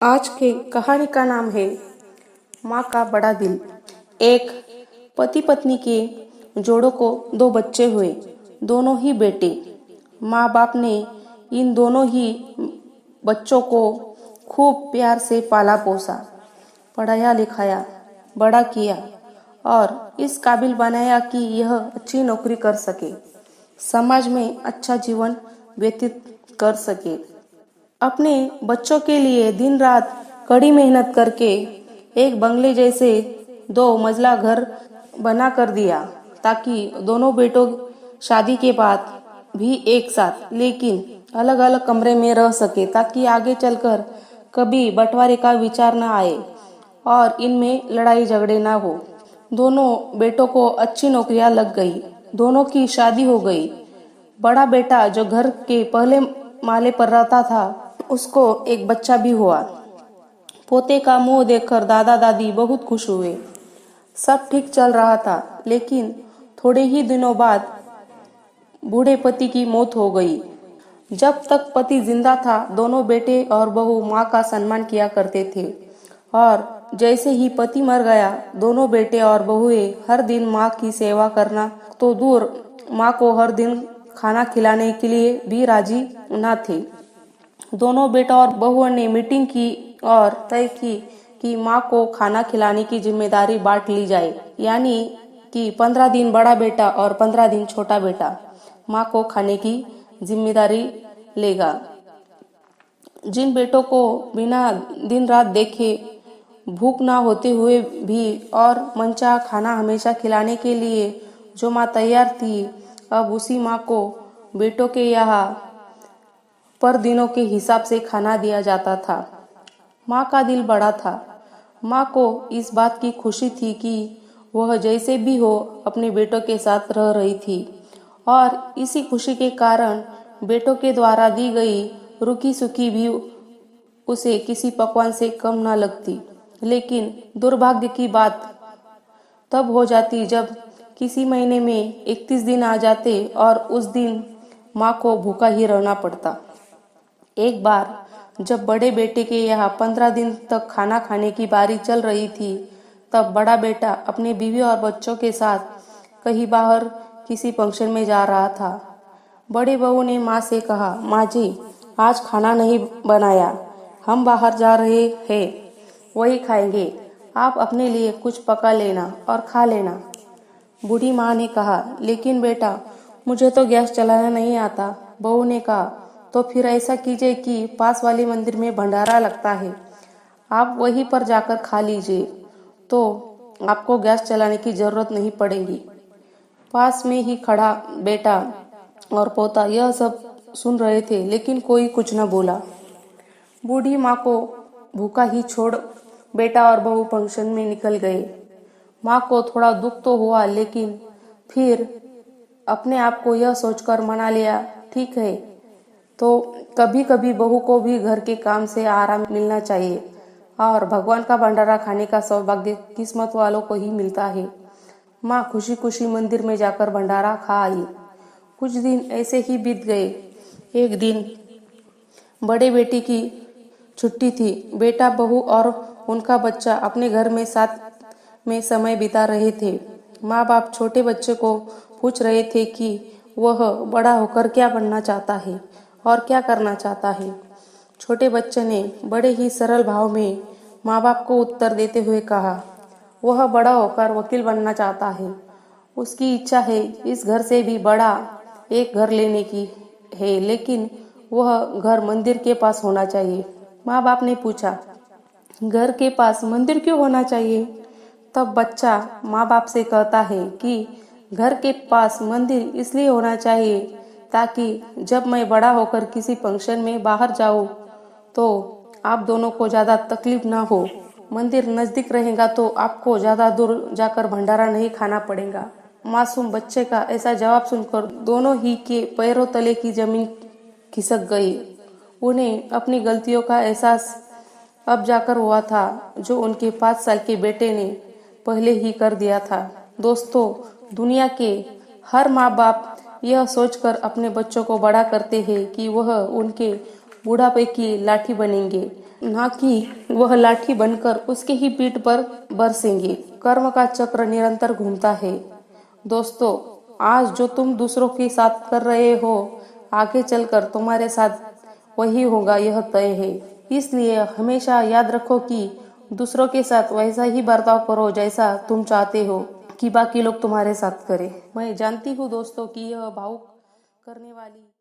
आज के कहानी का नाम है माँ का बड़ा दिल। एक पति पत्नी के जोड़ों को दो बच्चे हुए, दोनों ही बेटे। माँ बाप ने इन दोनों ही बच्चों को खूब प्यार से पाला पोसा, पढ़ाया लिखाया, बड़ा किया और इस काबिल बनाया कि यह अच्छी नौकरी कर सके, समाज में अच्छा जीवन व्यतीत कर सके। अपने बच्चों के लिए दिन रात कड़ी मेहनत करके एक बंगले जैसे 2 मंजिला घर बना कर दिया, ताकि दोनों बेटों शादी के बाद भी एक साथ लेकिन अलग अलग कमरे में रह सके, ताकि आगे चलकर कभी बंटवारे का विचार न आए और इनमें लड़ाई झगड़े ना हो। दोनों बेटों को अच्छी नौकरियां लग गई, दोनों की शादी हो गई। बड़ा बेटा जो घर के पहले माले पर रहता था, उसको एक बच्चा भी हुआ। पोते का मुंह देखकर दादा दादी बहुत खुश हुए। सब ठीक चल रहा था, लेकिन थोड़े ही दिनों बाद बूढ़े पति की मौत हो गई। जब तक पति जिंदा था, दोनों बेटे और बहू माँ का सम्मान किया करते थे, और जैसे ही पति मर गया, दोनों बेटे और बहुएं हर दिन माँ की सेवा करना तो दूर, माँ को हर दिन खाना खिलाने के लिए भी राजी न थे। दोनों बेटा और बहुओं ने मीटिंग की और तय की कि माँ को खाना खिलाने की जिम्मेदारी बांट ली जाए, यानी कि 15 दिन बड़ा बेटा और 15 दिन छोटा बेटा माँ को खाने की जिम्मेदारी लेगा। जिन बेटों को बिना दिन रात देखे भूख ना होते हुए भी और मनचाहा खाना हमेशा खिलाने के लिए जो माँ तैयार थी, अब उसी माँ को बेटों के यहाँ पर दिनों के हिसाब से खाना दिया जाता था। माँ का दिल बड़ा था। माँ को इस बात की खुशी थी कि वह जैसे भी हो अपने बेटों के साथ रह रही थी, और इसी खुशी के कारण बेटों के द्वारा दी गई रूखी सूखी भी उसे किसी पकवान से कम न लगती। लेकिन दुर्भाग्य की बात तब हो जाती जब किसी महीने में 31 दिन आ जाते और उस दिन माँ को भूखा ही रहना पड़ता। एक बार जब बड़े बेटे के यहाँ 15 दिन तक खाना खाने की बारी चल रही थी, तब बड़ा बेटा अपने बीवी और बच्चों के साथ कहीं बाहर किसी फंक्शन में जा रहा था। बड़े बहू ने माँ से कहा, माँ जी, आज खाना नहीं बनाया, हम बाहर जा रहे हैं, वही खाएंगे, आप अपने लिए कुछ पका लेना और खा लेना। बूढ़ी माँ ने कहा, लेकिन बेटा, मुझे तो गैस चलाना नहीं आता। बहू ने कहा, तो फिर ऐसा कीजिए कि पास वाले मंदिर में भंडारा लगता है, आप वहीं पर जाकर खा लीजिए, तो आपको गैस चलाने की जरूरत नहीं पड़ेगी। पास में ही खड़ा बेटा और पोता यह सब सुन रहे थे, लेकिन कोई कुछ न बोला। बूढ़ी माँ को भूखा ही छोड़ बेटा और बहू फंक्शन में निकल गए। माँ को थोड़ा दुख तो हुआ, लेकिन फिर अपने आप को यह सोचकर मना लिया, ठीक है, तो कभी कभी बहू को भी घर के काम से आराम मिलना चाहिए, और भगवान का भंडारा खाने का सौभाग्य किस्मत वालों को ही मिलता है। माँ खुशी खुशी मंदिर में जाकर भंडारा खा आई। कुछ दिन ऐसे ही बीत गए। एक दिन बड़े बेटे की छुट्टी थी। बेटा, बहू और उनका बच्चा अपने घर में साथ में समय बिता रहे थे। माँ बाप छोटे बच्चे को पूछ रहे थे कि वह बड़ा होकर क्या बनना चाहता है और क्या करना चाहता है। छोटे बच्चे ने बड़े ही सरल भाव में माँ बाप को उत्तर देते हुए कहा, वह बड़ा होकर वकील बनना चाहता है। उसकी इच्छा है इस घर से भी बड़ा एक घर लेने की है, लेकिन वह घर मंदिर के पास होना चाहिए। माँ बाप ने पूछा, घर के पास मंदिर क्यों होना चाहिए? तब बच्चा माँ बाप से कहता है कि घर के पास मंदिर इसलिए होना चाहिए ताकि जब मैं बड़ा होकर किसी फंक्शन में बाहर जाऊं तो आप दोनों को ज्यादा तकलीफ ना हो। मंदिर नजदीक रहेगा तो आपको ज्यादा दूर जाकर भंडारा नहीं खाना पड़ेगा। मासूम बच्चे का ऐसा जवाब सुनकर दोनों ही के पैरों तले की जमीन खिसक गई। उन्हें अपनी गलतियों का एहसास अब जाकर हुआ था, जो उनके 5 साल के बेटे ने पहले ही कर दिया था। दोस्तों, दुनिया के हर माँ बाप यह सोचकर अपने बच्चों को बड़ा करते हैं कि वह उनके बुढ़ापे की लाठी बनेंगे, ना कि वह लाठी बनकर उसके ही पीठ पर बरसेंगे। कर्म का चक्र निरंतर घूमता है। दोस्तों, आज जो तुम दूसरों के साथ कर रहे हो, आगे चलकर तुम्हारे साथ वही होगा, यह तय है। इसलिए हमेशा याद रखो कि दूसरों के साथ वैसा ही बर्ताव करो जैसा तुम चाहते हो कि बाकी लोग तुम्हारे साथ करें। मैं जानती हूँ दोस्तों कि यह भावुक करने वाली